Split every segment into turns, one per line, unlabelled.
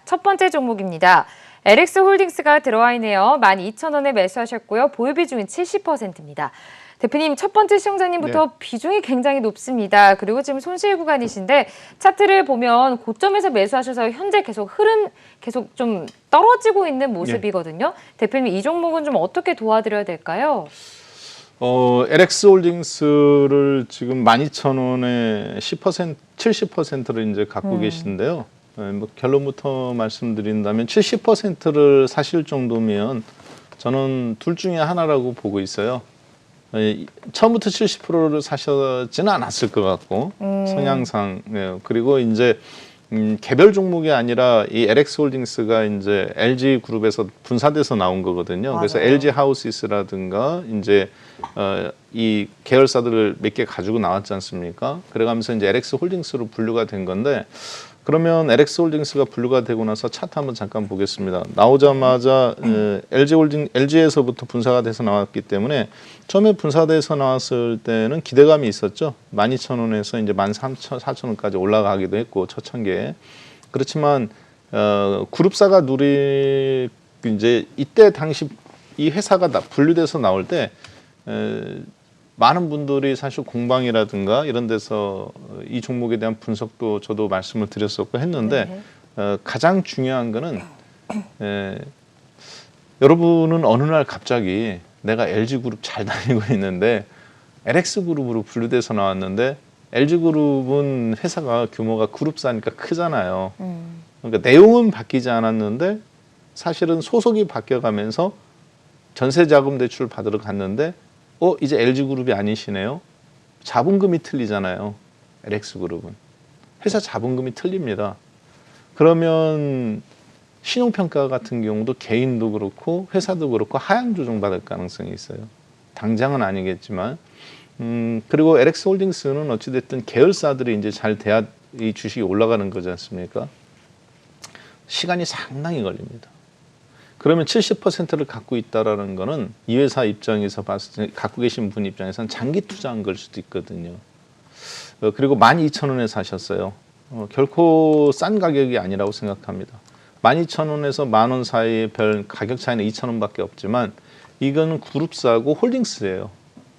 첫 번째 종목입니다. LX홀딩스가 들어와 있네요. 12,000원에 매수하셨고요. 보유 비중은 70%입니다. 대표님, 첫 번째 시청자님부터 비중이 굉장히 높습니다. 그리고 지금 손실 구간이신데 차트를 보면 고점에서 매수하셔서 현재 흐름 계속 좀 떨어지고 있는 모습이거든요. 대표님, 이 종목은 좀 어떻게 도와드려야 될까요?
LX홀딩스를 지금 12,000원에 10%, 70%를 이제 갖고 계신데요. 뭐 결론부터 말씀드린다면 70%를 사실 정도면 저는 둘 중에 하나라고 보고 있어요. 처음부터 70%를 사셨지는 않았을 것 같고 성향상. 그리고 이제 개별 종목이 아니라 이 LX홀딩스가 이제 LG 그룹에서 분사돼서 나온 거거든요.
맞아요.
그래서 LG 하우시스라든가 이제 이 계열사들을 몇 개 가지고 나왔지 않습니까? 그래가면서 이제 LX홀딩스로 분류가 된 건데, 그러면 LX홀딩스가 분류가 되고 나서 차트 한번 잠깐 보겠습니다. 나오자마자 LG에서부터 분사가 돼서 나왔기 때문에 처음에 분사돼서 나왔을 때는 기대감이 있었죠. 12,000원에서 이제 13,400원까지 올라가기도 했고 첫 천개에. 그렇지만 그룹사가 누리 이제 이때 당시 이 회사가 분류돼서 나올 때 많은 분들이 사실 공방이라든가 이런 데서 이 종목에 대한 분석도 저도 말씀을 드렸었고 했는데 가장 중요한 거는 여러분은 어느 날 갑자기 내가 LG그룹 잘 다니고 있는데 LX그룹으로 분류돼서 나왔는데 LG그룹은 회사가 규모가 그룹사니까 크잖아요. 그러니까 내용은 바뀌지 않았는데 사실은 소속이 바뀌어가면서 전세자금 대출 받으러 갔는데 이제 LG그룹이 아니시네요. 자본금이 틀리잖아요. LX그룹은. 회사 자본금이 틀립니다. 그러면 신용평가 같은 경우도 개인도 그렇고 회사도 그렇고 하향 조정받을 가능성이 있어요. 당장은 아니겠지만. 그리고 LX홀딩스는 어찌됐든 계열사들이 이제 잘 돼야 이 주식이 올라가는 거지 않습니까? 시간이 상당히 걸립니다. 그러면 70%를 갖고 있다라는 거는 이 회사 입장에서 봤을 때 갖고 계신 분 입장에서는 장기 투자한 걸 수도 있거든요. 그리고 12,000원에 사셨어요. 결코 싼 가격이 아니라고 생각합니다. 12,000원에서 10,000원 사이의 별 가격 차이는 2,000원밖에 없지만 이거는 그룹사고 홀딩스예요.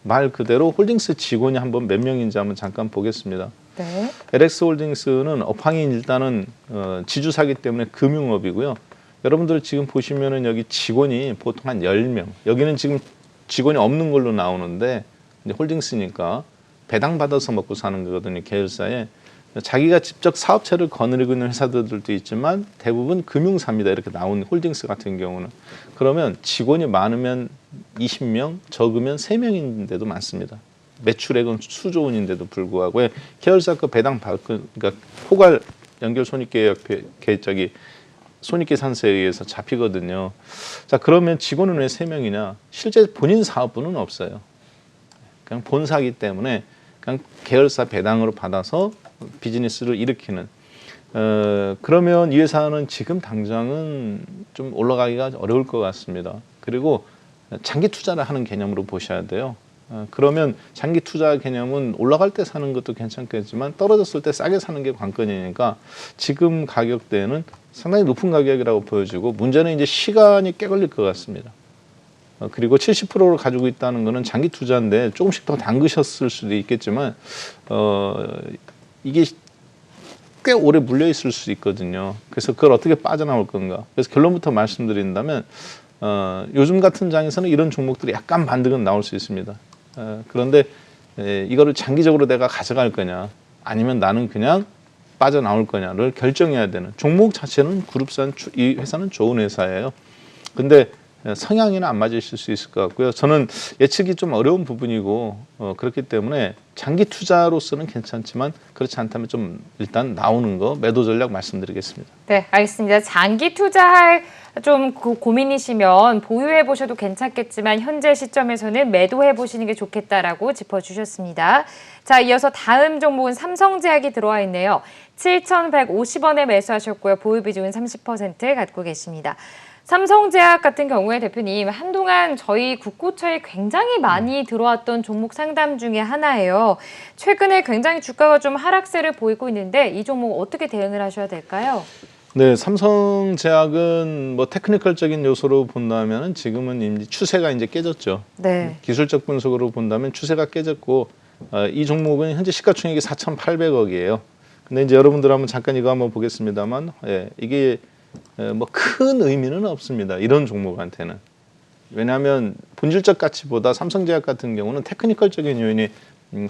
말 그대로 홀딩스 직원이 한번 몇 명인지 한번 잠깐 보겠습니다.
네.
LX홀딩스는 업황이 일단은 지주사기 때문에 금융업이고요. 여러분들 지금 보시면은 여기 직원이 보통 한 10명. 여기는 지금 직원이 없는 걸로 나오는데 이제 홀딩스니까 배당 받아서 먹고 사는 거거든요. 계열사에. 자기가 직접 사업체를 거느리고 있는 회사들도 있지만 대부분 금융사입니다. 이렇게 나온 홀딩스 같은 경우는. 그러면 직원이 많으면 20명, 적으면 3명인데도 많습니다. 매출액은 수조 원인데도 불구하고 계열사 그 배당 받고 그러니까 포괄 연결 손익계약 계획적이 손익계산서에 의해서 잡히거든요. 자, 그러면 직원은 왜 3명이냐? 실제 본인 사업부는 없어요. 그냥 본사기 때문에 그냥 계열사 배당으로 받아서 비즈니스를 일으키는. 그러면 이 회사는 지금 당장은 좀 올라가기가 어려울 것 같습니다. 그리고 장기 투자를 하는 개념으로 보셔야 돼요. 그러면 장기 투자 개념은 올라갈 때 사는 것도 괜찮겠지만 떨어졌을 때 싸게 사는 게 관건이니까 지금 가격대는 상당히 높은 가격이라고 보여지고 문제는 이제 시간이 꽤 걸릴 것 같습니다. 그리고 70%를 가지고 있다는 거는 장기 투자인데 조금씩 더 담그셨을 수도 있겠지만 이게 꽤 오래 물려 있을 수 있거든요. 그래서 그걸 어떻게 빠져나올 건가. 그래서 결론부터 말씀드린다면 요즘 같은 장에서는 이런 종목들이 약간 반등은 나올 수 있습니다. 그런데 이거를 장기적으로 내가 가져갈 거냐 아니면 나는 그냥 빠져나올 거냐를 결정해야 되는. 종목 자체는 그룹사 이 회사는 좋은 회사예요. 근데 성향에는 안 맞으실 수 있을 것 같고요. 저는 예측이 좀 어려운 부분이고 그렇기 때문에 장기 투자로서는 괜찮지만 그렇지 않다면 좀 일단 나오는 거 매도 전략 말씀드리겠습니다.
네, 알겠습니다. 장기 투자할 좀 고민이시면 보유해 보셔도 괜찮겠지만 현재 시점에서는 매도해 보시는 게 좋겠다라고 짚어주셨습니다. 자, 이어서 다음 종목은 삼성제약이 들어와 있네요. 7,150원에 매수하셨고요. 보유 비중은 30% 갖고 계십니다. 삼성제약 같은 경우에 대표님 한동안 저희 국고처에 굉장히 많이 들어왔던 종목 상담 중에 하나예요. 최근에 굉장히 주가가 좀 하락세를 보이고 있는데 이 종목 어떻게 대응을 하셔야 될까요?
네, 삼성제약은 뭐 테크니컬적인 요소로 본다면은 지금은 이제 추세가 이제 깨졌죠.
네.
기술적 분석으로 본다면 추세가 깨졌고 이 종목은 현재 시가총액이 4,800억이에요. 근데 이제 여러분들 한번 잠깐 이거 한번 보겠습니다만 이게 뭐 큰 의미는 없습니다. 이런 종목한테는. 왜냐하면 본질적 가치보다 삼성제약 같은 경우는 테크니컬적인 요인이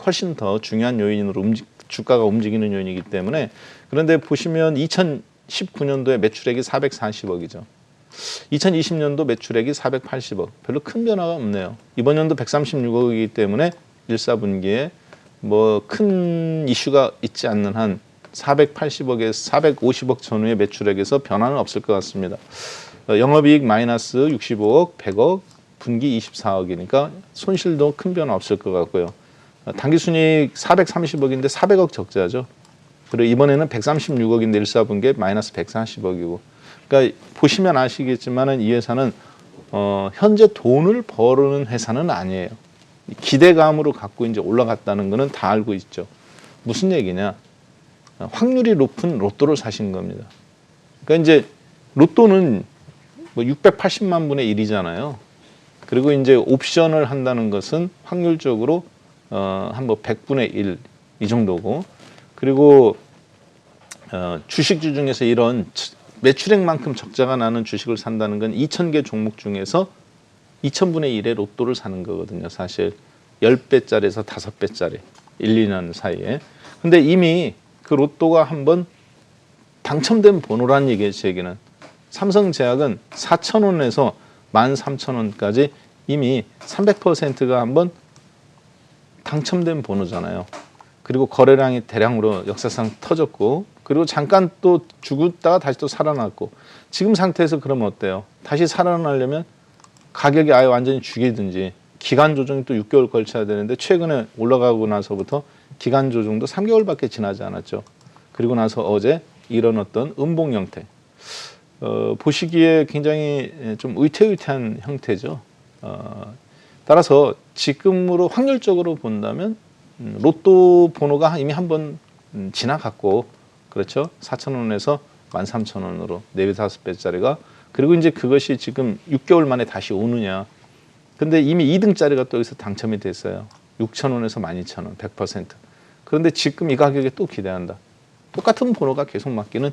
훨씬 더 중요한 요인으로 주가가 움직이는 요인이기 때문에 그런데 보시면 2019년도에 매출액이 440억이죠. 2020년도 매출액이 480억. 별로 큰 변화가 없네요. 이번 연도 136억이기 때문에 1사분기에 뭐 큰 이슈가 있지 않는 한 480억에서 450억 전후의 매출액에서 변화는 없을 것 같습니다. 영업이익 마이너스 65억, 100억, 분기 24억이니까 손실도 큰 변화 없을 것 같고요. 당기순이익 430억인데 400억 적자죠. 그리고 이번에는 136억인데 1사분기에 마이너스 140억이고. 그러니까 보시면 아시겠지만은 이 회사는 현재 돈을 버는 회사는 아니에요. 기대감으로 갖고 이제 올라갔다는 거는 다 알고 있죠. 무슨 얘기냐? 확률이 높은 로또를 사신 겁니다. 그러니까 이제 로또는 뭐 680만 분의 1이잖아요. 그리고 이제 옵션을 한다는 것은 확률적으로 한 뭐 100분의 1 이 정도고. 그리고 주식주 중에서 이런 매출액만큼 적자가 나는 주식을 산다는 건 2,000개 종목 중에서 2,000분의 1의 로또를 사는 거거든요. 사실 10배짜리에서 5배짜리 1, 2년 사이에. 근데 이미 그 로또가 한번 당첨된 번호란 얘기예요. 제 얘기는. 삼성제약은 4,000원에서 13,000원까지 이미 300%가 한번 당첨된 번호잖아요. 그리고 거래량이 대량으로 역사상 터졌고 그리고 잠깐 또 죽었다가 다시 또 살아났고 지금 상태에서 그러면 어때요? 다시 살아나려면 가격이 아예 완전히 죽이든지 기간 조정이 또 6개월 걸쳐야 되는데 최근에 올라가고 나서부터 기간 조정도 3개월밖에 지나지 않았죠. 그리고 나서 어제 이런 어떤 음봉 형태 보시기에 굉장히 좀 의태의태한 형태죠. 따라서 지금으로 확률적으로 본다면 로또 번호가 이미 한번 지나갔고 그렇죠. 4,000원에서 13,000원으로 4배, 5배짜리가 그리고 이제 그것이 지금 6개월 만에 다시 오느냐. 근데 이미 2등짜리가 또 여기서 당첨이 됐어요. 6,000원에서 12,000원, 100%. 그런데 지금 이 가격에 또 기대한다. 똑같은 번호가 계속 맞기는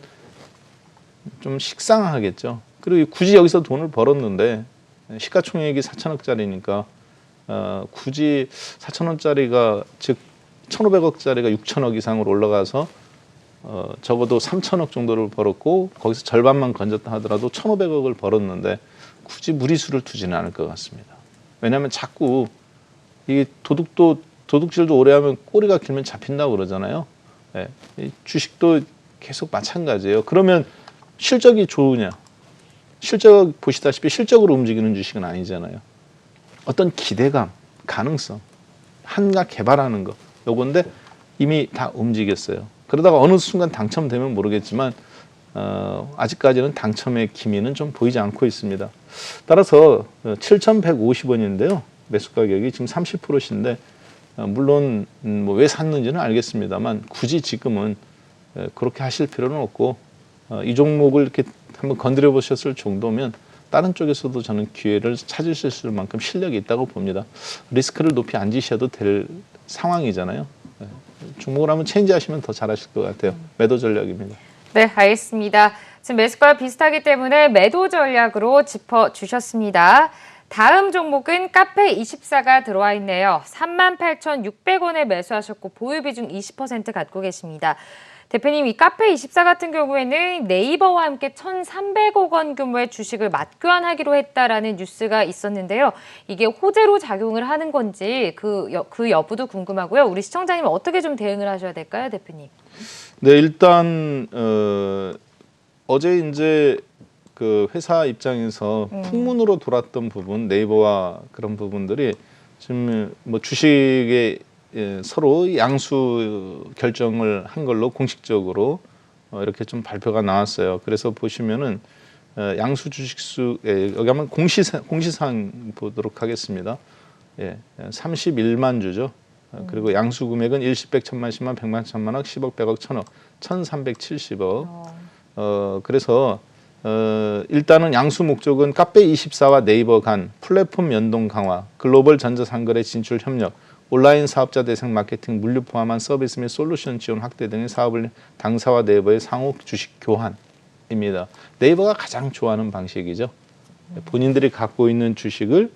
좀 식상하겠죠. 그리고 굳이 여기서 돈을 벌었는데 시가총액이 4천억짜리니까 굳이 4천원짜리가 즉 1,500억짜리가 6천억 이상으로 올라가서 적어도 3천억 정도를 벌었고 거기서 절반만 건졌다 하더라도 1,500억을 벌었는데 굳이 무리수를 두지는 않을 것 같습니다. 왜냐하면 자꾸 이 도둑질도 오래 하면 꼬리가 길면 잡힌다고 그러잖아요. 네. 이 주식도 계속 마찬가지예요. 그러면 실적이 좋으냐? 실적 보시다시피 실적으로 움직이는 주식은 아니잖아요. 어떤 기대감, 가능성, 한가 개발하는 거 요건데 이미 다 움직였어요. 그러다가 어느 순간 당첨되면 모르겠지만 아직까지는 당첨의 기미는 좀 보이지 않고 있습니다. 따라서 7,150원인데요. 매수 가격이 지금 30%신데 물론 뭐 왜 샀는지는 알겠습니다만 굳이 지금은 그렇게 하실 필요는 없고 이 종목을 이렇게 한번 건드려 보셨을 정도면 다른 쪽에서도 저는 기회를 찾으실 만큼 실력이 있다고 봅니다. 리스크를 높이 안 지셔도 될 상황이잖아요. 종목을 한번 체인지하시면 더 잘하실 것 같아요. 매도 전략입니다.
네, 알겠습니다. 지금 매수가 비슷하기 때문에 매도 전략으로 짚어주셨습니다. 다음 종목은 카페24가 들어와 있네요. 38,600원에 매수하셨고 보유 비중 20% 갖고 계십니다. 대표님, 이 카페24 같은 경우에는 네이버와 함께 1,300억 원 규모의 주식을 맞교환하기로 했다라는 뉴스가 있었는데요. 이게 호재로 작용을 하는 건지 그 여부도 궁금하고요. 우리 시청자님은 어떻게 좀 대응을 하셔야 될까요, 대표님?
네, 일단 어제 이제 그 회사 입장에서 풍문으로 돌았던 부분, 네이버와 그런 부분들이 지금 뭐 주식에 서로 양수 결정을 한 걸로 공식적으로 이렇게 좀 발표가 나왔어요. 그래서 보시면은 양수 주식수 여기 한번 공시사항 보도록 하겠습니다. 31만 주죠. 그리고 양수 금액은 일시 100, 1000만, 10만, 100만, 1000만억, 10억, 100억, 1000억, 1370억. 그래서 일단은 양수 목적은 카페24와 네이버 간 플랫폼 연동 강화, 글로벌 전자상거래 진출 협력, 온라인 사업자 대상 마케팅, 물류 포함한 서비스 및 솔루션 지원 확대 등의 사업을 당사와 네이버의 상호 주식 교환입니다. 네이버가 가장 좋아하는 방식이죠. 본인들이 갖고 있는 주식을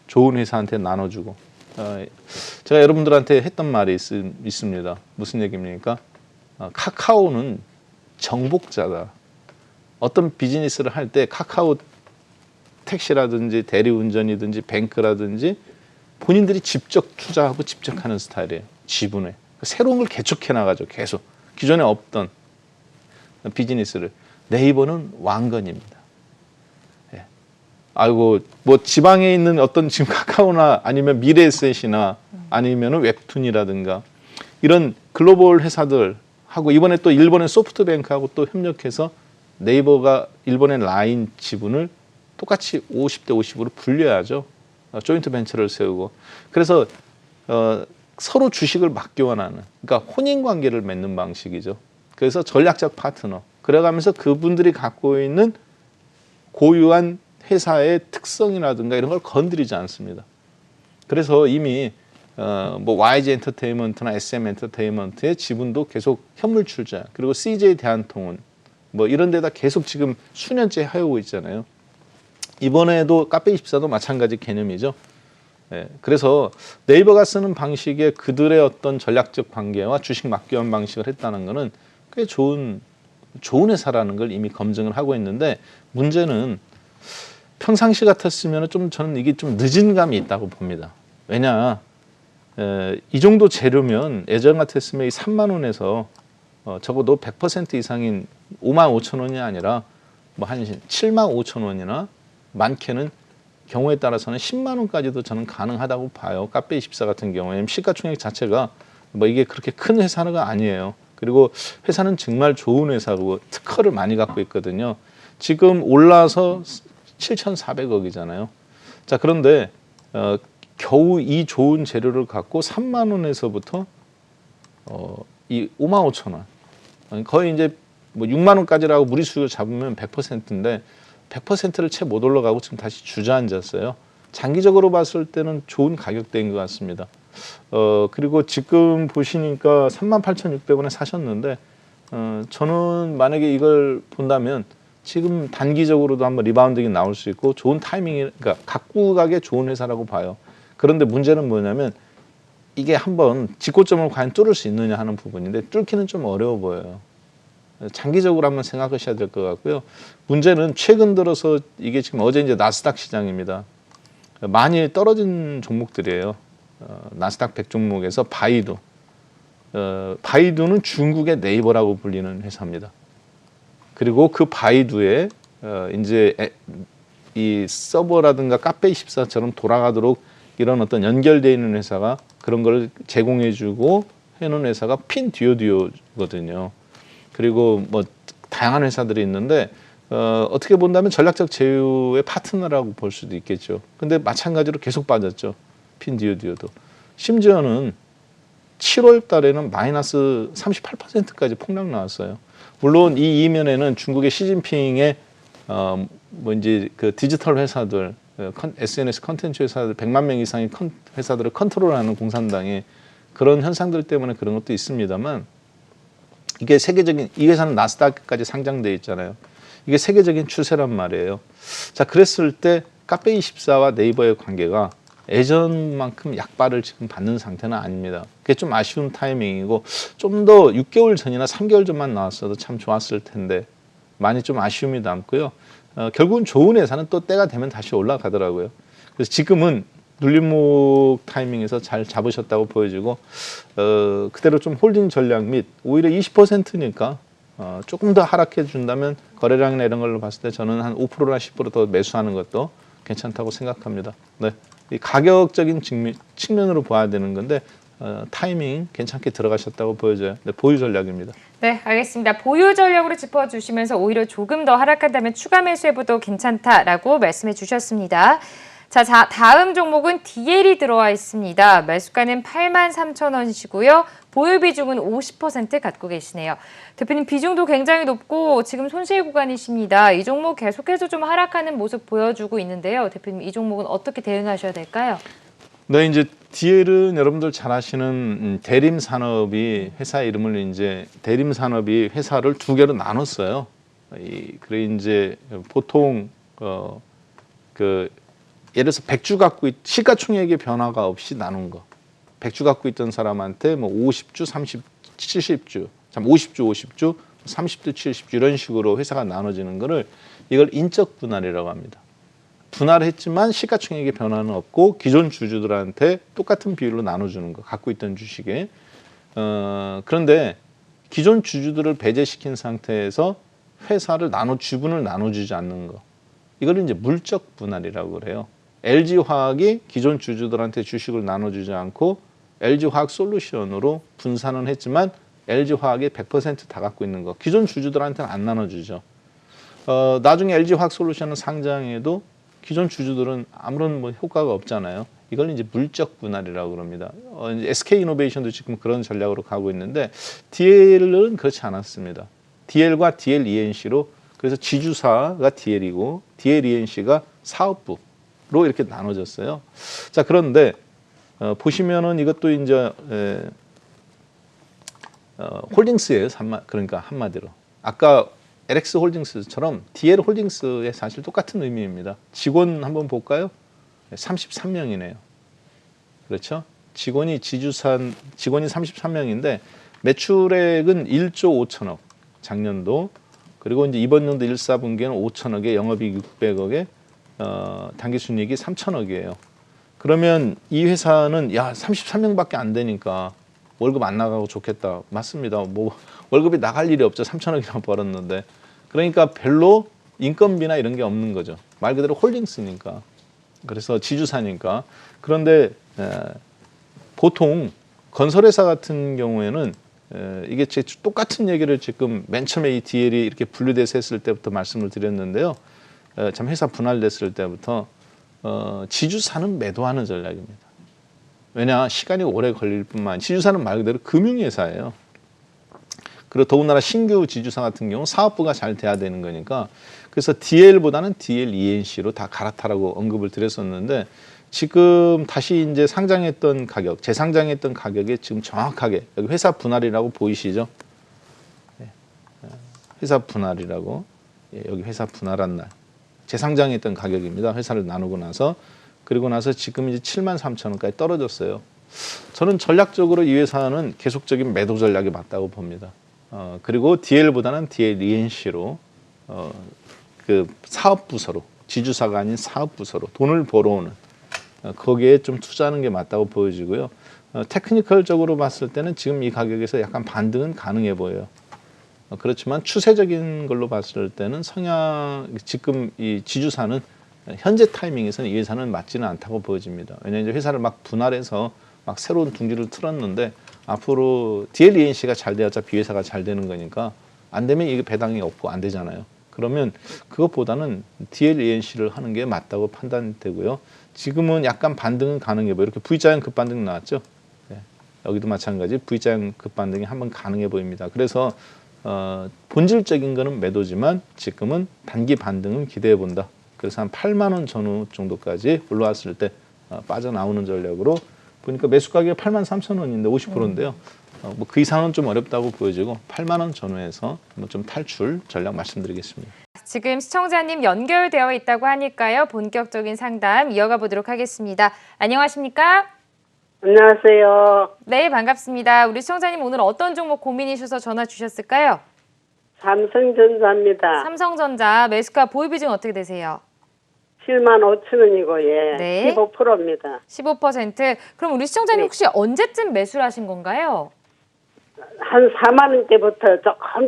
좋은 회사한테 나눠주고, 제가 여러분들한테 했던 말이 있습니다. 무슨 얘기입니까? 카카오는 정복자다. 어떤 비즈니스를 할 때 카카오 택시라든지 대리운전이든지 뱅크라든지 본인들이 직접 투자하고 직접 하는 스타일이에요. 지분에. 새로운 걸 개척해 나가죠. 계속. 기존에 없던 비즈니스를. 네이버는 왕건입니다. 예. 아이고, 뭐 지방에 있는 어떤 지금 카카오나 아니면 미래에셋이나 아니면 웹툰이라든가 이런 글로벌 회사들하고 이번에 또 일본의 소프트뱅크하고 또 협력해서 네이버가 일본의 라인 지분을 똑같이 50대 50으로 분려야죠. 조인트 벤처를 세우고. 그래서 서로 주식을 맞교환하는, 그러니까 혼인 관계를 맺는 방식이죠. 그래서 전략적 파트너. 그래가면서 그분들이 갖고 있는 고유한 회사의 특성이라든가 이런 걸 건드리지 않습니다. 그래서 이미 뭐 YG 엔터테인먼트나 SM 엔터테인먼트의 지분도 계속 현물 출자, 그리고 CJ 대한통운 뭐 이런 데다 계속 지금 수년째 해오고 있잖아요. 이번에도 카페24도 마찬가지 개념이죠. 예, 그래서 네이버가 쓰는 방식의 그들의 어떤 전략적 관계와 주식 맞교환 방식을 했다는 것은 꽤 좋은 회사라는 걸 이미 검증을 하고 있는데, 문제는 평상시 같았으면 좀 저는 이게 좀 늦은 감이 있다고 봅니다. 왜냐, 이 정도 재료면 예전 같았으면 이 3만 원에서 적어도 100% 이상인 5만 5천 원이 아니라 뭐 한 7만 5천 원이나 많게는 경우에 따라서는 10만 원까지도 저는 가능하다고 봐요. 카페24 같은 경우에는 시가총액 자체가 뭐 이게 그렇게 큰 회사가 아니에요. 그리고 회사는 정말 좋은 회사고 특허를 많이 갖고 있거든요. 지금 올라서 7,400억이잖아요. 자, 그런데 겨우 이 좋은 재료를 갖고 3만 원에서부터 이 5만 5천 원, 거의 이제 뭐 6만 원까지라고 무리수를 잡으면 100%인데 100%를 채 못 올라가고 지금 다시 주저앉았어요. 장기적으로 봤을 때는 좋은 가격대인 것 같습니다. 그리고 지금 보시니까 38,600원에 사셨는데 저는 만약에 이걸 본다면 지금 단기적으로도 한번 리바운딩이 나올 수 있고 좋은 타이밍이, 그러니까 갖고 가기에 좋은 회사라고 봐요. 그런데 문제는 뭐냐면 이게 한번 직고점을 과연 뚫을 수 있느냐 하는 부분인데 뚫기는 좀 어려워 보여요. 장기적으로 한번 생각하셔야 될 것 같고요. 문제는 최근 들어서 이게 지금 어제 이제 나스닥 시장입니다. 많이 떨어진 종목들이에요. 나스닥 100 종목에서 바이두. 바이두는 중국의 네이버라고 불리는 회사입니다. 그리고 그 바이두에 이제 이 서버라든가 카페24처럼 돌아가도록 이런 어떤 연결되어 있는 회사가 그런 걸 제공해주고 해놓은 회사가 핀듀오듀오거든요. 그리고 뭐 다양한 회사들이 있는데 어떻게 본다면 전략적 제휴의 파트너라고 볼 수도 있겠죠. 근데 마찬가지로 계속 빠졌죠. 핀듀오듀오도. 심지어는 7월 달에는 마이너스 38%까지 폭락 나왔어요. 물론 이 이면에는 중국의 시진핑의 뭐 이제 그 디지털 회사들, SNS 컨텐츠 회사들 100만 명 이상의 회사들을 컨트롤하는 공산당의 그런 현상들 때문에 그런 것도 있습니다만, 이게 세계적인, 이 회사는 나스닥까지 상장돼 있잖아요. 이게 세계적인 추세란 말이에요. 자, 그랬을 때 카페24와 네이버의 관계가 예전만큼 약발을 지금 받는 상태는 아닙니다. 그게 좀 아쉬운 타이밍이고, 좀 더 6개월 전이나 3개월 전만 나왔어도 참 좋았을 텐데 많이 좀 아쉬움이 남고요. 결국은 좋은 회사는 또 때가 되면 다시 올라가더라고요. 그래서 지금은 눌림목 타이밍에서 잘 잡으셨다고 보여지고, 그대로 좀 홀딩 전략 및 오히려 20%니까 조금 더 하락해 준다면 거래량이나 이런 걸로 봤을 때 저는 한 5%나 10% 더 매수하는 것도 괜찮다고 생각합니다. 네, 이 가격적인 측면으로 봐야 되는 건데 타이밍 괜찮게 들어가셨다고 보여져요. 네, 보유 전략입니다.
네, 알겠습니다. 보유 전략으로 짚어주시면서 오히려 조금 더 하락한다면 추가 매수해봐도 괜찮다라고 말씀해 주셨습니다. 다음 종목은 DL이 들어와 있습니다. 매수가는 83,000원이시고요. 보유 비중은 50% 갖고 계시네요. 대표님 비중도 굉장히 높고 지금 손실 구간이십니다. 이 종목 계속해서 좀 하락하는 모습 보여주고 있는데요. 대표님 이 종목은 어떻게 대응하셔야 될까요?
네, 이제 DL은 여러분들 잘 아시는 대림 산업이 회사 이름을 이제 대림 산업이 회사를 두 개로 나눴어요. 그래 이제 보통 예를 들어서 100주 갖고 시가총액의 변화가 없이 나눈 거. 100주 갖고 있던 사람한테 뭐 50주, 30, 70주, 50주, 30주, 70주 이런 식으로 회사가 나눠지는 거를 이걸 인적 분할이라고 합니다. 분할했지만 시가총액의 변화는 없고 기존 주주들한테 똑같은 비율로 나눠주는 거, 갖고 있던 주식에. 그런데 기존 주주들을 배제시킨 상태에서 회사를 지분을 나눠주지 않는 거. 이걸 이제 물적 분할이라고 그래요. LG화학이 기존 주주들한테 주식을 나눠주지 않고 LG화학솔루션으로 분산은 했지만 LG화학이 100% 다 갖고 있는 거. 기존 주주들한테는 안 나눠주죠. 나중에 LG화학솔루션은 상장해도 기존 주주들은 아무런 효과가 없잖아요. 이걸 이제 물적 분할이라고 그럽니다. SK이노베이션도 지금 그런 전략으로 가고 있는데 DL은 그렇지 않았습니다. DL과 DLENC로 그래서 지주사가 DL이고 DLENC가 사업부로 이렇게 나눠졌어요. 자, 그런데 보시면은 이것도 이제 홀딩스예요. 그러니까 한마디로 아까 LX 홀딩스처럼 DL 홀딩스의 사실 똑같은 의미입니다. 직원 한번 볼까요? 33명이네요. 그렇죠? 직원이 33명인데 매출액은 1조 5천억 작년도, 그리고 이제 이번 연도 1사분기에는 5천억에 영업이익 600억에 당기순이익이 3천억이에요. 그러면 이 회사는 33명밖에 안 되니까 월급 안 나가고 좋겠다. 맞습니다. 뭐 월급이 나갈 일이 없죠. 3천억이나 벌었는데. 그러니까 별로 인건비나 이런 게 없는 거죠. 말 그대로 홀딩스니까. 그래서 지주사니까. 그런데 보통 건설회사 같은 경우에는 이게 똑같은 얘기를 지금 맨 처음에 이 DL이 이렇게 분리돼서 했을 때부터 말씀을 드렸는데요. 참 회사 분할됐을 때부터 지주사는 매도하는 전략입니다. 왜냐, 시간이 오래 걸릴 뿐만 아니라 지주사는 말 그대로 금융회사예요. 그리고 더군다나 신규 지주사 같은 경우 사업부가 잘 돼야 되는 거니까, 그래서 DL보다는 DLENC로 다 갈아타라고 언급을 드렸었는데, 지금 다시 이제 상장했던 가격, 재상장했던 가격에 지금 정확하게 여기 회사 분할이라고 보이시죠? 회사 분할이라고, 여기 회사 분할한 날 재상장했던 가격입니다. 회사를 나누고 나서. 그리고 나서 지금 이제 73,000원까지 떨어졌어요. 저는 전략적으로 이 회사는 계속적인 매도 전략이 맞다고 봅니다. 그리고 DL보다는 DLENC로 그 사업 부서로, 지주사가 아닌 사업 부서로 돈을 벌어오는 거기에 좀 투자하는 게 맞다고 보여지고요. 테크니컬적으로 봤을 때는 지금 이 가격에서 약간 반등은 가능해 보여요. 그렇지만 추세적인 걸로 봤을 때는 지금 이 지주사는 현재 타이밍에서는 이 회사는 맞지는 않다고 보여집니다. 왜냐하면 이제 회사를 막 분할해서 막 새로운 둥지를 틀었는데 앞으로 DLENC가 잘 돼야 어차피 회사가 잘 되는 거니까 안 되면 이게 배당이 없고 안 되잖아요. 그러면 그것보다는 DLENC를 하는 게 맞다고 판단되고요. 지금은 약간 반등은 가능해 보여요. 이렇게 V자형 급반등 나왔죠. 네. 여기도 마찬가지 V자형 급반등이 한번 가능해 보입니다. 그래서 본질적인 거는 매도지만 지금은 단기 반등은 기대해 본다. 그래서 한 8만 원 전후 정도까지 올라왔을 때 빠져나오는 전략으로 보니까 매수 가격이 83,000원인데 50%인데요. 뭐 그 이상은 좀 어렵다고 보여지고 8만 원 전후에서 좀 탈출 전략 말씀드리겠습니다.
지금 시청자님 연결되어 있다고 하니까요. 본격적인 상담 이어가 보도록 하겠습니다. 안녕하십니까?
안녕하세요.
네, 반갑습니다. 우리 시청자님 오늘 어떤 종목 고민이셔서 전화 주셨을까요?
삼성전자입니다.
삼성전자 매수가 보유 비중 어떻게 되세요?
75,000원이고, 예.
네.
15%입니다.
15%. 그럼 우리 시청자님
네.
혹시 언제쯤 매수를 하신 건가요?
한 4만 원대부터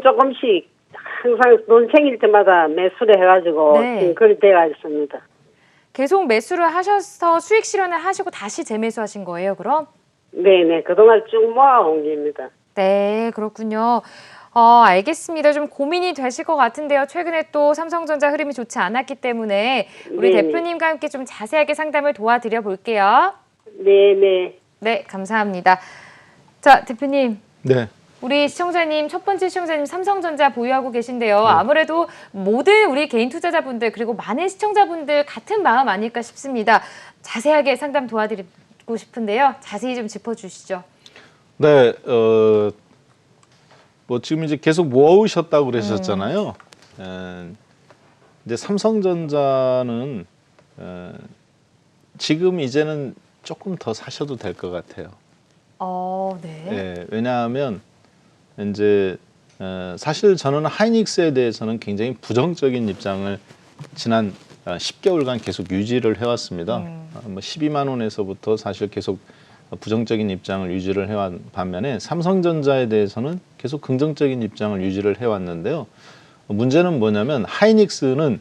조금씩 항상 돈 생길 때마다 매수를 해가지고
네.
지금 그리 돼가 있습니다.
계속 매수를 하셔서 수익 실현을 하시고 다시 재매수하신 거예요, 그럼?
네네. 그동안 쭉 모아온 겁니다.
네, 그렇군요. 알겠습니다. 좀 고민이 되실 것 같은데요. 최근에 또 삼성전자 흐름이 좋지 않았기 때문에 우리
네네.
대표님과 함께 좀 자세하게 상담을 도와드려 볼게요.
네네.
네, 감사합니다. 자, 대표님.
네.
우리 시청자님, 첫 번째 시청자님 삼성전자 보유하고 계신데요. 아무래도 모든 우리 개인 투자자분들 그리고 많은 시청자분들 같은 마음 아닐까 싶습니다. 자세하게 상담 도와드리고 싶은데요. 자세히 좀 짚어주시죠.
네, 뭐 지금 이제 계속 모으셨다고 그러셨잖아요. 이제 삼성전자는 지금 이제는 조금 더 사셔도 될 것 같아요.
네.
예, 왜냐하면 이제 사실 저는 하이닉스에 대해서는 굉장히 부정적인 입장을 지난 10개월간 계속 유지를 해왔습니다. 뭐 12만 원에서부터 사실 계속 부정적인 입장을 유지를 해왔 반면에 삼성전자에 대해서는 계속 긍정적인 입장을 유지를 해왔는데요. 문제는 뭐냐면 하이닉스는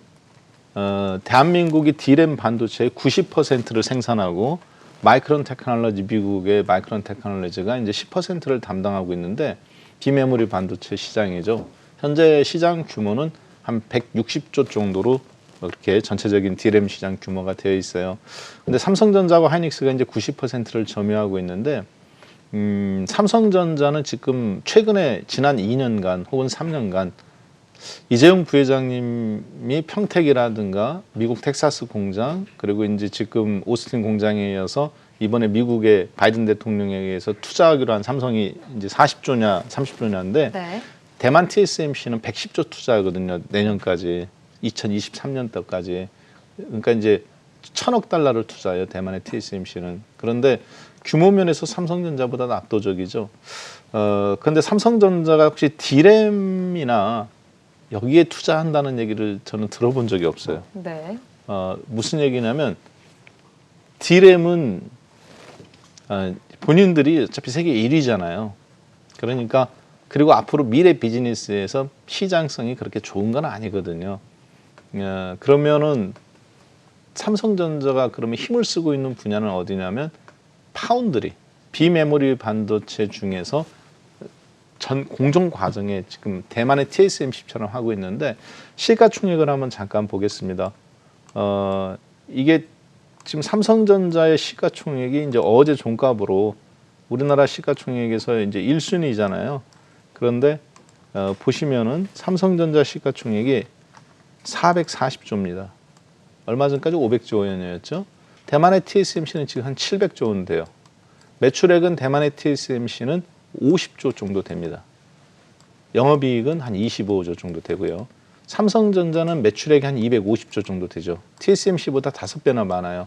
대한민국이 D램 반도체의 90%를 생산하고 마이크론 테크놀로지, 미국의 마이크론 테크놀로지가 이제 10%를 담당하고 있는데 비메모리 반도체 시장이죠. 현재 시장 규모는 한 160조 정도로 그렇게 전체적인 D램 시장 규모가 되어 있어요. 근데 삼성전자와 하이닉스가 이제 90%를 점유하고 있는데 삼성전자는 지금 최근에 지난 2년간 혹은 3년간 이재용 부회장님이 평택이라든가 미국 텍사스 공장 그리고 이제 지금 오스틴 공장에 이어서 이번에 미국의 바이든 대통령에 의해서 투자하기로 한 삼성이 이제 40조냐 30조냐인데
네.
대만 TSMC는 110조 투자하거든요. 내년까지 2023년도까지. 그러니까 이제 1,000억 달러를 투자해요. 대만의 TSMC는. 그런데 규모 면에서 삼성전자보다 압도적이죠. 그런데 삼성전자가 혹시 D램이나 여기에 투자한다는 얘기를 저는 들어본 적이 없어요.
네.
무슨 얘기냐면 D램은 본인들이 어차피 세계 1위잖아요. 그러니까 그리고 앞으로 미래 비즈니스에서 시장성이 그렇게 좋은 건 아니거든요. 그러면은 삼성전자가 그러면 힘을 쓰고 있는 분야는 어디냐면 파운드리, 비메모리 반도체 중에서 전 공정 과정에 지금 대만의 TSMC처럼 하고 있는데 시가총액을 한번 잠깐 보겠습니다. 이게 지금 삼성전자의 시가총액이 이제 어제 종가로 우리나라 시가총액에서 이제 1순위잖아요. 그런데 보시면은 삼성전자 시가총액이 440조입니다. 얼마 전까지 500조 원이었죠. 대만의 TSMC는 지금 한 700조 원 돼요. 매출액은 대만의 TSMC는 50조 정도 됩니다. 영업이익은 한 25조 정도 되고요. 삼성전자는 매출액이 한 250조 정도 되죠. TSMC보다 5배나 많아요.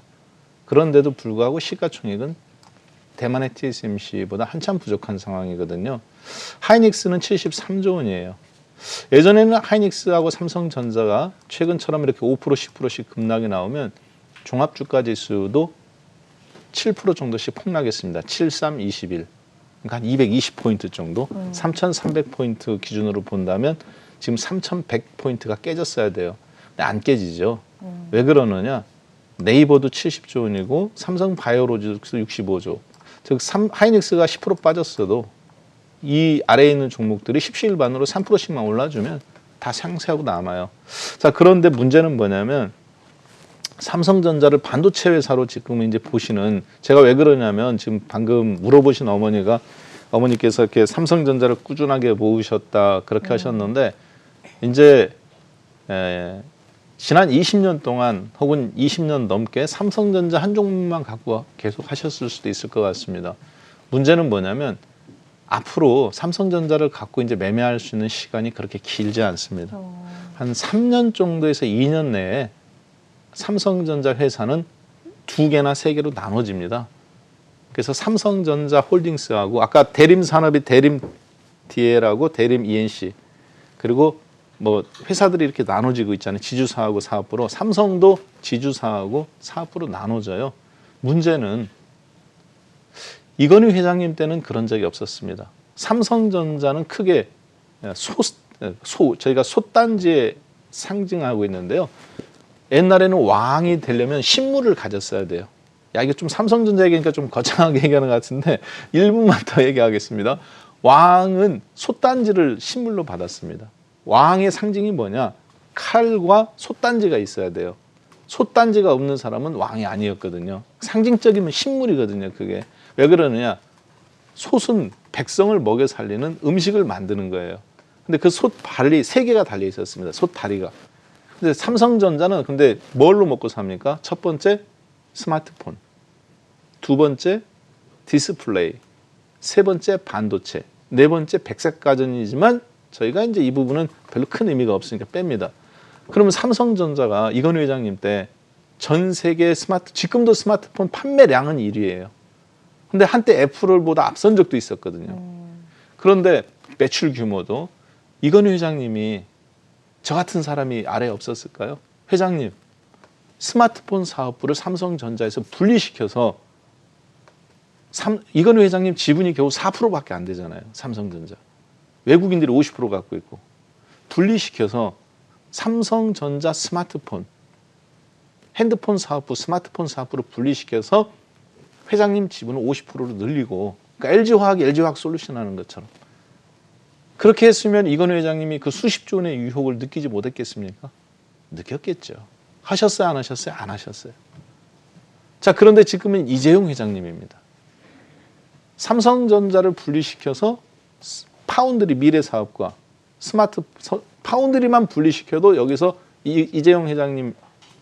그런데도 불구하고 시가총액은 대만의 TSMC보다 한참 부족한 상황이거든요. 하이닉스는 73조 원이에요. 예전에는 하이닉스하고 삼성전자가 최근처럼 이렇게 5% 10%씩 급락이 나오면 종합주가지수도 7% 정도씩 폭락했습니다. 73, 21. 그러니까 한 220포인트 정도, 3,300포인트 기준으로 본다면 지금 3,100포인트가 깨졌어야 돼요. 근데 안 깨지죠. 왜 그러느냐? 네이버도 70조 원이고 삼성 바이오로직도 65조. 즉 하이닉스가 10% 빠졌어도 이 아래에 있는 종목들이 십시일반으로 3%씩만 올라주면 다 상쇄하고 남아요. 자, 그런데 문제는 뭐냐면 삼성전자를 반도체 회사로 지금 이제 보시는, 제가 왜 그러냐면 지금 방금 물어보신 어머니께서 이렇게 삼성전자를 꾸준하게 모으셨다 그렇게 하셨는데 이제 지난 20년 동안 혹은 20년 넘게 삼성전자 한 종목만 갖고 계속 하셨을 수도 있을 것 같습니다. 문제는 뭐냐면 앞으로 삼성전자를 갖고 이제 매매할 수 있는 시간이 그렇게 길지 않습니다. 한 3년 정도에서 2년 내에 삼성전자 회사는 2개나 3개로 나눠집니다. 그래서 삼성전자 홀딩스하고 아까 대림산업이 대림 DL하고 대림 ENC 그리고 뭐 회사들이 이렇게 나눠지고 있잖아요. 지주사하고 사업부로. 삼성도 지주사하고 사업부로 나눠져요. 문제는 이건희 회장님 때는 그런 적이 없었습니다. 삼성전자는 크게 저희가 솥단지에 상징하고 있는데요. 옛날에는 왕이 되려면 신무를 가졌어야 돼요. 야, 이게 좀 삼성전자 얘기니까 좀 거창하게 얘기하는 것 같은데 1분만 더 얘기하겠습니다. 왕은 솥단지를 신물로 받았습니다. 왕의 상징이 뭐냐? 칼과 솥단지가 있어야 돼요. 솥단지가 없는 사람은 왕이 아니었거든요. 상징적이면 신물이거든요. 그게 왜 그러느냐? 솥은 백성을 먹여 살리는 음식을 만드는 거예요. 근데 그 솥 발이 세 개가 달려 있었습니다. 솥 다리가. 근데 삼성전자는 근데 뭘로 먹고 삽니까? 첫 번째 스마트폰, 두 번째 디스플레이, 세 번째 반도체, 네 번째 백색 가전이지만 저희가 이제 이 부분은 별로 큰 의미가 없으니까 뺍니다. 그러면 삼성전자가 이건희 회장님 때 전 세계 지금도 스마트폰 판매량은 1위예요. 근데 한때 애플보다 앞선 적도 있었거든요. 그런데 매출 규모도 이건희 회장님이 저 같은 사람이 아래에 없었을까요? 회장님, 스마트폰 사업부를 삼성전자에서 분리시켜서 이건희 회장님 지분이 겨우 4%밖에 안 되잖아요. 삼성전자. 외국인들이 50% 갖고 있고. 분리시켜서 삼성전자 스마트폰, 핸드폰 사업부, 스마트폰 사업부로 분리시켜서 회장님 지분을 50%로 늘리고, 그러니까 LG화학이 LG화학 솔루션 하는 것처럼. 그렇게 했으면 이건희 회장님이 그 수십조 원의 유혹을 느끼지 못했겠습니까? 느꼈겠죠. 하셨어요? 안 하셨어요? 안 하셨어요. 자, 그런데 지금은 이재용 회장님입니다. 삼성전자를 분리시켜서 파운드리 미래사업과 파운드리만 분리시켜도 여기서 이재용 회장님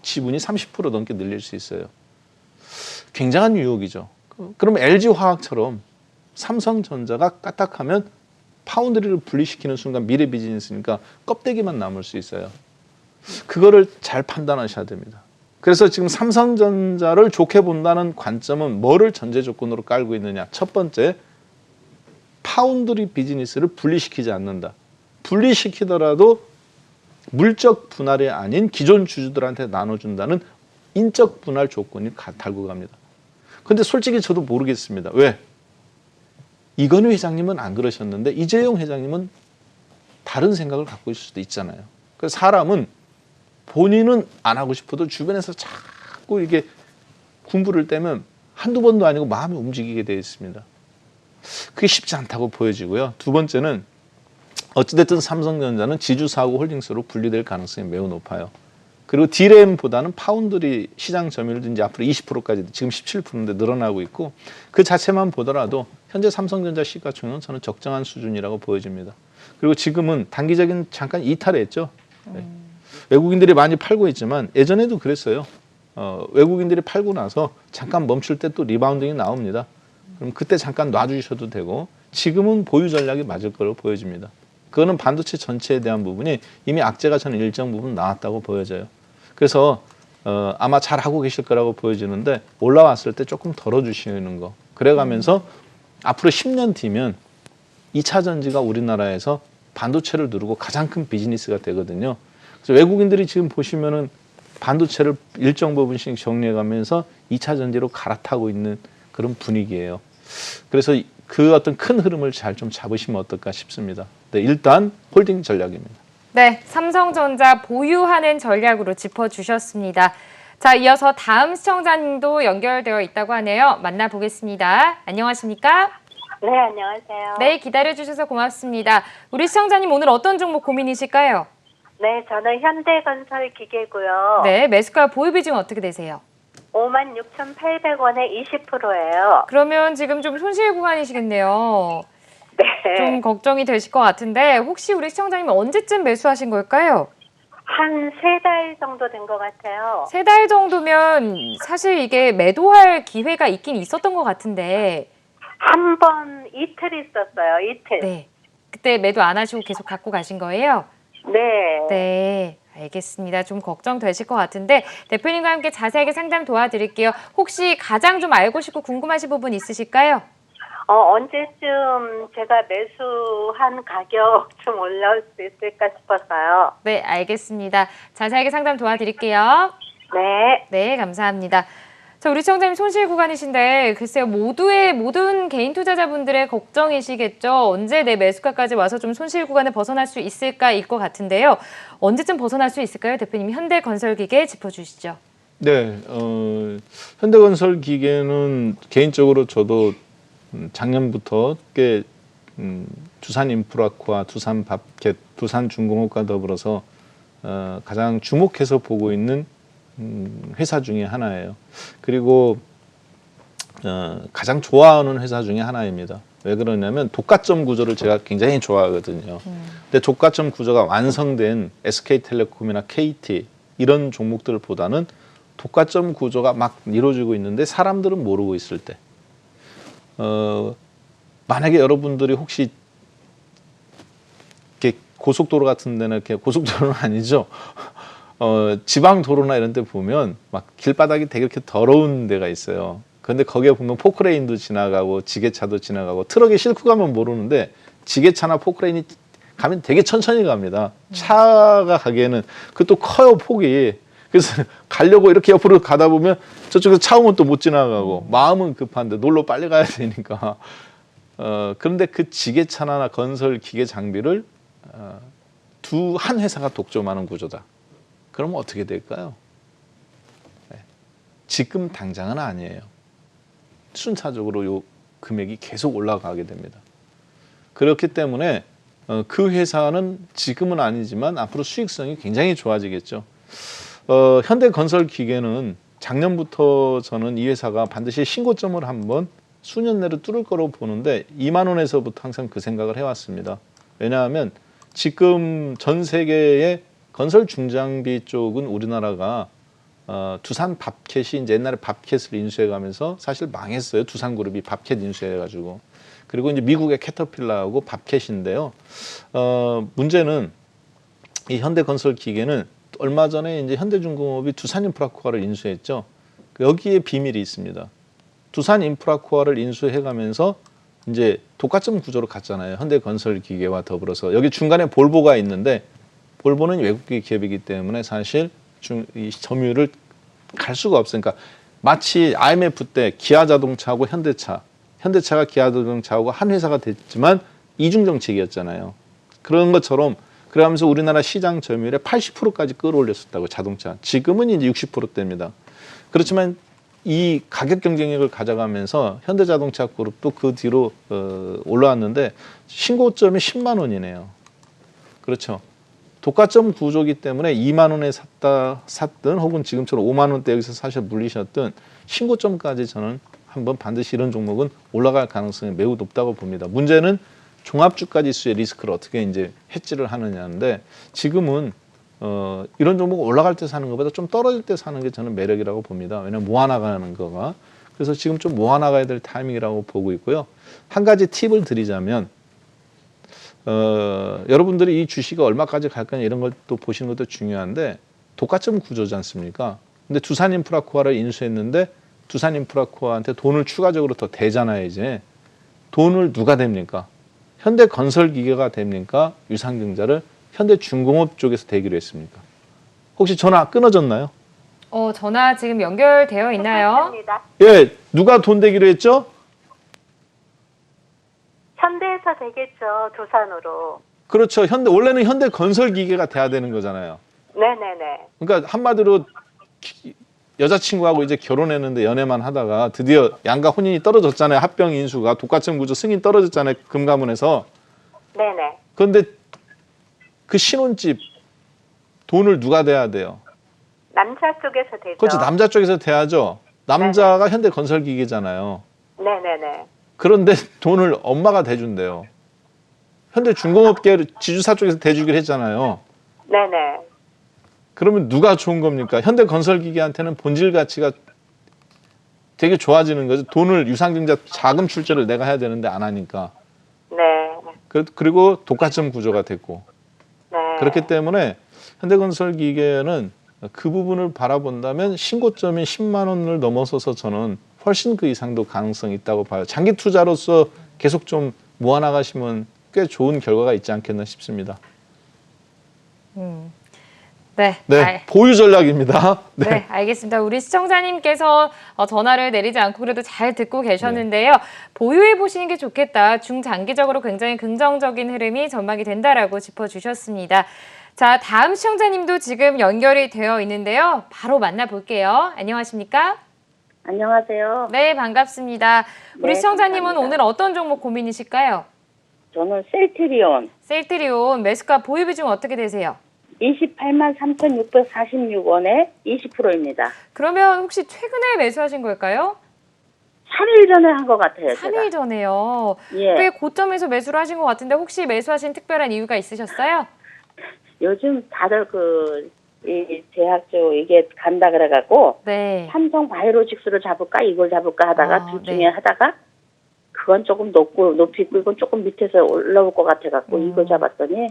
지분이 30% 넘게 늘릴 수 있어요. 굉장한 유혹이죠. 그럼 LG화학처럼 삼성전자가 까딱하면 파운드리를 분리시키는 순간 미래 비즈니스니까 껍데기만 남을 수 있어요. 그거를 잘 판단하셔야 됩니다. 그래서 지금 삼성전자를 좋게 본다는 관점은 뭐를 전제 조건으로 깔고 있느냐. 첫 번째, 파운드리 비즈니스를 분리시키지 않는다. 분리시키더라도 물적 분할이 아닌 기존 주주들한테 나눠준다는 인적 분할 조건이 달고 갑니다. 근데 솔직히 저도 모르겠습니다. 왜? 이건희 회장님은 안 그러셨는데 이재용 회장님은 다른 생각을 갖고 있을 수도 있잖아요. 그래서 사람은 본인은 안 하고 싶어도 주변에서 자꾸 이게 군부를 떼면 한두 번도 아니고 마음이 움직이게 되어 있습니다. 그게 쉽지 않다고 보여지고요. 두 번째는 어찌됐든 삼성전자는 지주사하고 홀딩스로 분리될 가능성이 매우 높아요. 그리고 D램보다는 파운드리 시장 점유율도 이제 앞으로 20%까지 지금 17%인데 늘어나고 있고 그 자체만 보더라도 현재 삼성전자 시가총액은 저는 적정한 수준이라고 보여집니다. 그리고 지금은 단기적인 잠깐 이탈했죠. 네. 외국인들이 많이 팔고 있지만 예전에도 그랬어요. 외국인들이 팔고 나서 잠깐 멈출 때 또 리바운딩이 나옵니다. 그럼 그때 잠깐 놔주셔도 되고 지금은 보유 전략이 맞을 거로 보여집니다. 그거는 반도체 전체에 대한 부분이 이미 악재가 저는 일정 부분 나왔다고 보여져요. 그래서 아마 잘하고 계실 거라고 보여지는데 올라왔을 때 조금 덜어주시는 거. 그래가면서 앞으로 10년 뒤면 2차 전지가 우리나라에서 반도체를 누르고 가장 큰 비즈니스가 되거든요. 그래서 외국인들이 지금 보시면은 반도체를 일정 부분씩 정리해가면서 2차 전지로 갈아타고 있는 그런 분위기예요. 그래서 그 어떤 큰 흐름을 잘 좀 잡으시면 어떨까 싶습니다. 네, 일단 홀딩 전략입니다.
네, 삼성전자 보유하는 전략으로 짚어주셨습니다. 자, 이어서 다음 시청자님도 연결되어 있다고 하네요. 만나보겠습니다. 안녕하십니까?
네, 안녕하세요.
네, 기다려주셔서 고맙습니다. 우리 시청자님 오늘 어떤 종목 고민이실까요?
네, 저는 현대건설 기계고요.
네, 매수가 보유 비중 어떻게 되세요?
56,800원에 20%예요.
그러면 지금 좀 손실 구간이시겠네요.
네.
좀 걱정이 되실 것 같은데 혹시 우리 시청자님은 언제쯤 매수하신 걸까요?
한 3달 정도 된 것 같아요.
3달 정도면 사실 이게 매도할 기회가 있긴 있었던 것 같은데
한 번 이틀 있었어요. 이틀.
네, 그때 매도 안 하시고 계속 갖고 가신 거예요?
네.
네, 알겠습니다. 좀 걱정되실 것 같은데 대표님과 함께 자세하게 상담 도와드릴게요. 혹시 가장 좀 알고 싶고 궁금하신 부분 있으실까요?
언제쯤 제가 매수한 가격 좀 올라올 수 있을까 싶어서요.
네, 알겠습니다. 자세하게 상담 도와드릴게요.
네.
네, 감사합니다. 자, 우리 시청자님 손실 구간이신데 글쎄요, 모든 개인 투자자분들의 걱정이시겠죠. 언제 내 매수가까지 와서 좀 손실 구간을 벗어날 수 있을까일 것 같은데요. 언제쯤 벗어날 수 있을까요? 대표님 현대건설기계 짚어주시죠.
네, 현대건설기계는 개인적으로 저도 작년부터 꽤 두산인프라코아, 두산밥켓, 두산중공업과 더불어서 가장 주목해서 보고 있는 회사 중에 하나예요. 그리고 가장 좋아하는 회사 중에 하나입니다. 왜 그러냐면 독과점 구조를 제가 굉장히 좋아하거든요. 근데 독과점 구조가 완성된 SK텔레콤이나 KT 이런 종목들보다는 독과점 구조가 막 이루어지고 있는데 사람들은 모르고 있을 때 만약에 여러분들이 혹시 이렇게 고속도로 같은 데는 이렇게 고속도로는 아니죠. 지방 도로나 이런 데 보면 막 길바닥이 되게 이렇게 더러운 데가 있어요. 그런데 거기에 보면 포크레인도 지나가고 지게차도 지나가고 트럭에 싣고 가면 모르는데 지게차나 포크레인이 가면 되게 천천히 갑니다. 차가 가기에는 그것도 커요, 폭이. 그래서 가려고 이렇게 옆으로 가다 보면 저쪽에서 차 오면 또 못 지나가고 마음은 급한데 놀러 빨리 가야 되니까. 그런데 그 지게차나 건설 기계 장비를 한 회사가 독점하는 구조다. 그러면 어떻게 될까요? 네. 지금 당장은 아니에요. 순차적으로 요 금액이 계속 올라가게 됩니다. 그렇기 때문에 그 회사는 지금은 아니지만 앞으로 수익성이 굉장히 좋아지겠죠. 현대건설기계는 작년부터 저는 이 회사가 반드시 신고점을 한번 수년 내로 뚫을 거로 보는데 2만 원에서부터 항상 그 생각을 해왔습니다. 왜냐하면 지금 전 세계의 건설 중장비 쪽은 우리나라가 두산 밥켓이 이제 옛날에 밥켓을 인수해가면서 사실 망했어요. 두산그룹이 밥켓 인수해가지고. 그리고 이제 미국의 캐터필라하고 밥켓인데요. 문제는 이 현대건설기계는 얼마 전에 이제 현대중공업이 두산인프라코아를 인수했죠. 여기에 비밀이 있습니다. 두산인프라코아를 인수해가면서 이제 독과점 구조로 갔잖아요. 현대건설기계와 더불어서 여기 중간에 볼보가 있는데 볼보는 외국계 기업이기 때문에 사실 이 점유율을 갈 수가 없으니까 마치 IMF 때 기아자동차하고 현대차가 기아자동차하고 한 회사가 됐지만 이중 정책이었잖아요. 그런 것처럼 그러면서 우리나라 시장 점유율의 80%까지 끌어올렸었다고 자동차. 지금은 이제 60%대입니다. 그렇지만 이 가격 경쟁력을 가져가면서 현대자동차 그룹도 그 뒤로 올라왔는데 신고점이 10만 원이네요. 그렇죠. 독과점 구조기 때문에 2만 원에 샀든 혹은 지금처럼 5만 원대 여기서 사실 물리셨든 신고점까지 저는 한번 반드시 이런 종목은 올라갈 가능성이 매우 높다고 봅니다. 문제는 종합주가지수의 리스크를 어떻게 이제 해지를 하느냐인데 지금은 이런 종목 올라갈 때 사는 것보다 좀 떨어질 때 사는 게 저는 매력이라고 봅니다. 왜냐하면 모아나가는 거가. 그래서 지금 좀 모아나가야 될 타이밍이라고 보고 있고요. 한 가지 팁을 드리자면 여러분들이 이 주식이 얼마까지 갈 거냐 이런 걸 또 보시는 것도 중요한데 독과점 구조지 않습니까? 근데 두산인프라코아를 인수했는데 두산인프라코아한테 돈을 추가적으로 더 대잖아요. 이제 돈을 누가 댑니까? 현대건설기계가 됩니까? 유상증자를 현대중공업 쪽에서 대기로 했습니까? 혹시 전화 끊어졌나요?
전화 지금 연결되어 있나요?
맞습니다.
예, 누가 돈 대기로 했죠?
현대에서 되겠죠. 두산으로.
그렇죠. 원래는 현대건설기계가 돼야 되는 거잖아요.
네네네.
그러니까 한마디로 여자친구하고 이제 결혼했는데 연애만 하다가 드디어 양가 혼인이 떨어졌잖아요. 합병 인수가 독과점 구조 승인 떨어졌잖아요. 금감원에서.
네네.
그런데 그 신혼집 돈을 누가 대야 돼요?
남자 쪽에서 되죠.
그렇죠. 남자 쪽에서 대야죠. 남자가 현대건설기계잖아요.
네네네.
그런데 돈을 엄마가 대준대요. 현대중공업계 지주사 쪽에서 대주기로 했잖아요.
네네.
그러면 누가 좋은 겁니까? 현대건설기계한테는 본질 가치가 되게 좋아지는 거죠. 돈을 유상증자 자금 출자를 내가 해야 되는데 안 하니까.
네.
그리고 독과점 구조가 됐고.
네.
그렇기 때문에 현대건설기계는 그 부분을 바라본다면 신고점인 10만 원을 넘어서서 저는 훨씬 그 이상도 가능성이 있다고 봐요. 장기 투자로서 계속 좀 모아나가시면 꽤 좋은 결과가 있지 않겠나 싶습니다.
네.
네, 보유 전략입니다.
네, 알겠습니다. 우리 시청자님께서 전화를 내리지 않고 그래도 잘 듣고 계셨는데요. 보유해 보시는 게 좋겠다. 중장기적으로 굉장히 긍정적인 흐름이 전망이 된다라고 짚어주셨습니다. 자, 다음 시청자님도 지금 연결이 되어 있는데요. 바로 만나볼게요. 안녕하십니까?
안녕하세요.
네, 반갑습니다. 우리
네,
시청자님은
감사합니다.
오늘 어떤 종목 고민이실까요?
저는 셀트리온
셀트리온 매수가 보유 비중 어떻게 되세요?
28만 3,646원에 20%입니다.
그러면 혹시 최근에 매수하신 걸까요?
3일 전에 한 것 같아요.
3일 전에요.
예.
꽤 고점에서 매수를 하신 것 같은데 혹시 매수하신 특별한 이유가 있으셨어요?
요즘 다들 이 제약주 이게 간다 그래갖고
네.
삼성 바이오로직스를 잡을까 이걸 잡을까 하다가
아,
둘 중에
네.
하다가 그건 조금 높이 있고 이건 조금 밑에서 올라올 것 같아갖고 이걸 잡았더니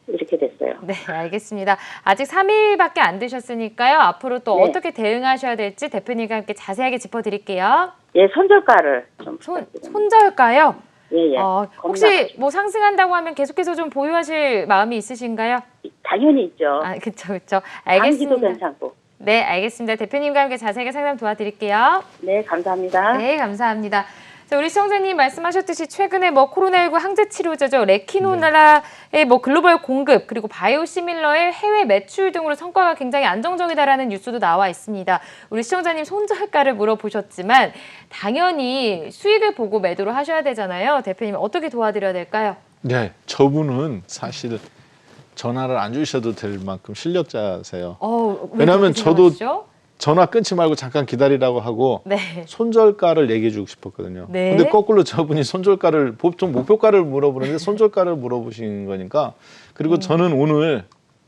이렇게 됐어요.
네, 알겠습니다. 아직 3일밖에 안 되셨으니까요. 앞으로 또
네.
어떻게 대응하셔야 될지 대표님과 함께 자세하게 짚어드릴게요.
예, 손절가를 좀 부탁드립니다.
손절가요?
예, 예.
혹시 뭐 상승한다고 하면 계속해서 좀 보유하실 마음이 있으신가요?
당연히 있죠.
아, 그렇죠.
단기도
알겠습니다.
괜찮고.
네, 알겠습니다. 대표님과 함께 자세하게 상담 도와드릴게요.
네, 감사합니다.
네, 감사합니다. 자, 우리 시청자님 말씀하셨듯이 최근에 뭐 코로나19 항체 치료제죠. 레키노나라의 뭐 글로벌 공급 그리고 바이오시밀러의 해외 매출 등으로 성과가 굉장히 안정적이다라는 뉴스도 나와 있습니다. 우리 시청자님 손절가를 물어보셨지만 당연히 수익을 보고 매도를 하셔야 되잖아요. 대표님 어떻게 도와드려야 될까요?
네, 저분은 사실 전화를 안 주셔도 될 만큼 실력자세요.
왜
왜냐하면
그렇게
저도
생각하시죠?
전화 끊지 말고 잠깐 기다리라고 하고
네.
손절가를 얘기해주고 싶었거든요.
네.
근데 거꾸로 저분이 손절가를 보통 목표가를 물어보는데 손절가를 물어보신 거니까 그리고 저는 오늘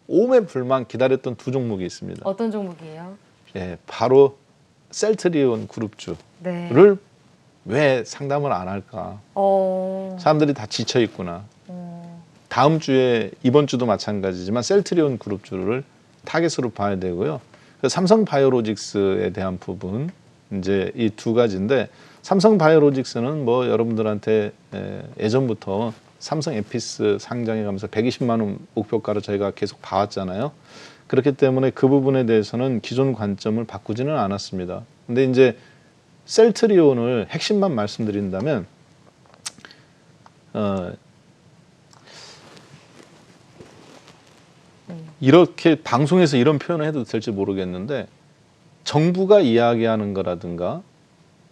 오매불만 기다렸던 두 종목이 있습니다.
어떤 종목이에요?
예, 바로 셀트리온 그룹주를
네.
왜 상담을 안 할까?
어.
사람들이 다 지쳐 있구나. 다음 주에 이번 주도 마찬가지지만 셀트리온 그룹주를 타겟으로 봐야 되고요. 삼성 바이오로직스에 대한 부분 이제 이 두 가지인데 삼성 바이오로직스는 뭐 여러분들한테 예전부터 삼성 에피스 상장해 가면서 120만 원 목표가로 저희가 계속 봐왔잖아요. 그렇기 때문에 그 부분에 대해서는 기존 관점을 바꾸지는 않았습니다. 근데 이제 셀트리온을 핵심만 말씀드린다면 이렇게 방송에서 이런 표현을 해도 될지 모르겠는데 정부가 이야기하는 거라든가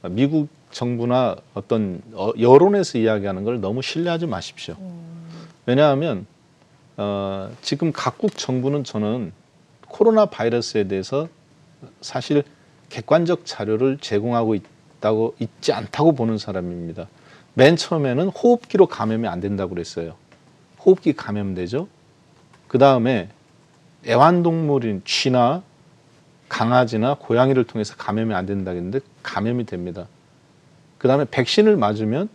미국 정부나 어떤 여론에서 이야기하는 걸 너무 신뢰하지 마십시오. 왜냐하면 지금 각국 정부는 저는 코로나 바이러스에 대해서 사실 객관적 자료를 제공하고 있지 않다고 보는 사람입니다. 맨 처음에는 호흡기로 감염이 안 된다고 그랬어요. 호흡기 감염되죠. 그 다음에 애완동물인 쥐나 강아지나 고양이를 통해서 감염이 안 된다 했는데 감염이 됩니다. 그 다음에 백신을 맞으면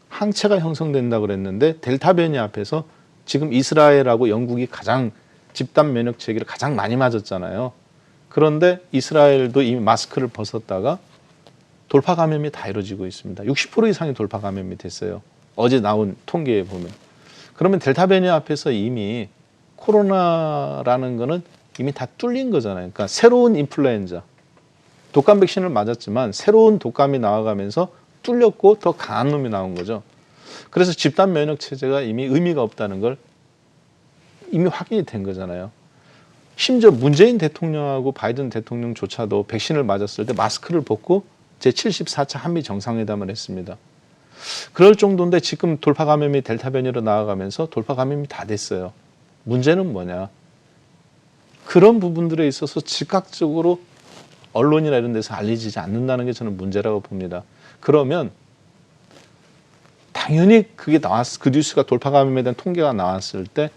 항체가 형성된다고 그랬는데 델타 변이 앞에서 지금 이스라엘하고 영국이 가장 집단 면역 체계를 가장 많이 맞았잖아요. 그런데 이스라엘도 이미 마스크를 벗었다가 돌파 감염이 다 이루어지고 있습니다. 60% 이상이 돌파 감염이 됐어요. 어제 나온 통계에 보면. 그러면 델타 변이 앞에서 이미 코로나라는 거는 이미 다 뚫린 거잖아요. 그러니까 새로운 인플루엔자, 독감 백신을 맞았지만 새로운 독감이 나와가면서 뚫렸고 더 강한 놈이 나온 거죠. 그래서 집단 면역 체제가 이미 의미가 없다는 걸 이미 확인이 된 거잖아요. 심지어 문재인 대통령하고 바이든 대통령조차도 백신을 맞았을 때 마스크를 벗고 제74차 한미 정상회담을 했습니다. 그럴 정도인데 지금 돌파 감염이 델타 변이로 나아가면서 돌파 감염이 다 됐어요. 문제는 뭐냐? 그런 부분들에 있어서 즉각적으로 언론이나 이런 데서 알려지지 않는다는 게 저는 문제라고 봅니다. 그러면 당연히 그게 그 뉴스가 돌파 감염에 대한 통계가 나왔을 때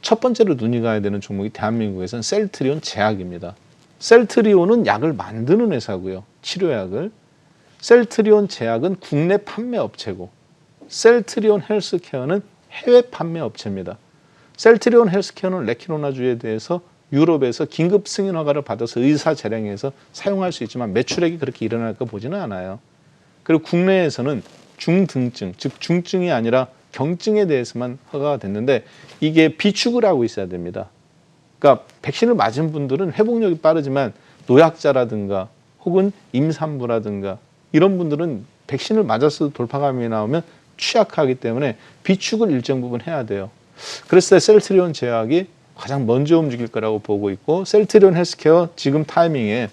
첫 번째로 눈이 가야 되는 종목이 대한민국에서는 셀트리온 제약입니다. 셀트리온은 약을 만드는 회사고요. 치료약을. 셀트리온 제약은 국내 판매 업체고 셀트리온 헬스케어는 해외 판매 업체입니다. 셀트리온 헬스케어는 레키노나주에 대해서 유럽에서 긴급 승인 허가를 받아서 의사 재량해서 사용할 수 있지만 매출액이 그렇게 일어날 거 보지는 않아요. 그리고 국내에서는 중등증, 즉 중증이 아니라 경증에 대해서만 허가가 됐는데 이게 비축을 하고 있어야 됩니다. 그러니까 백신을 맞은 분들은 회복력이 빠르지만 노약자라든가 혹은 임산부라든가 이런 분들은 백신을 맞았어도 돌파 감염이 나오면 취약하기 때문에 비축을 일정 부분 해야 돼요. 그래서 셀트리온 제약이 가장 먼저 움직일 거라고 보고 있고 셀트리온 헬스케어 지금 타이밍에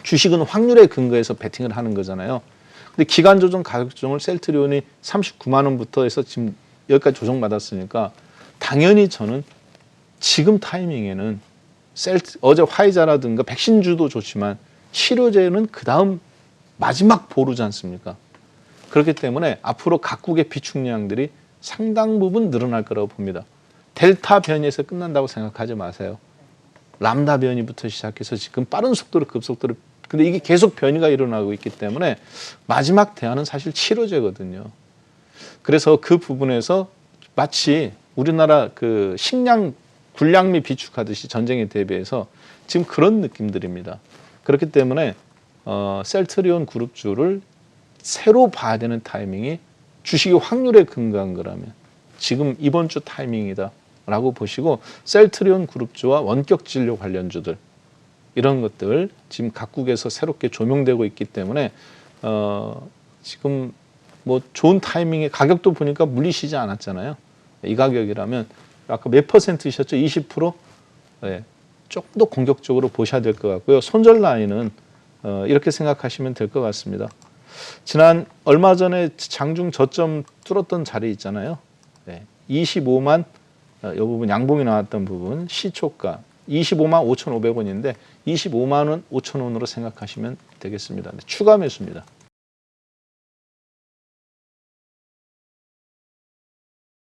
주식은 확률에 근거해서 베팅을 하는 거잖아요. 근데 기간 조정, 가격 조정을 셀트리온이 39만 원부터 해서 지금 여기까지 조정받았으니까 당연히 저는 지금 타이밍에는 어제 화이자라든가 백신주도 좋지만 치료제는 그다음 마지막 보루지 않습니까? 그렇기 때문에 앞으로 각국의 비축량들이 상당 부분 늘어날 거라고 봅니다. 델타 변이에서 끝난다고 생각하지 마세요. 람다 변이부터 시작해서 지금 빠른 속도로 급속도로, 근데 이게 계속 변이가 일어나고 있기 때문에 마지막 대안은 사실 치료제거든요. 그래서 그 부분에서 마치 우리나라 그 식량 군량미 비축하듯이 전쟁에 대비해서 지금 그런 느낌들입니다. 그렇기 때문에 셀트리온 그룹주를 새로 봐야 되는 타이밍이 주식이 확률에 근거한 거라면 지금 이번 주 타이밍이다라고 보시고 셀트리온 그룹주와 원격 진료 관련주들 이런 것들 지금 각국에서 새롭게 조명되고 있기 때문에 지금 뭐 좋은 타이밍에 가격도 보니까 물리시지 않았잖아요. 이 가격이라면 아까 몇 %셨죠? 20%? 네, 조금 더 공격적으로 보셔야 될 것 같고요. 손절 라인은 이렇게 생각하시면 될 것 같습니다. 지난 얼마 전에 장중 저점 뚫었던 자리 있잖아요. 네, 25만 이 부분 양봉이 나왔던 부분 시초가 25만 5,500원인데 25만 원 5천 원으로 생각하시면 되겠습니다. 추가 매수입니다.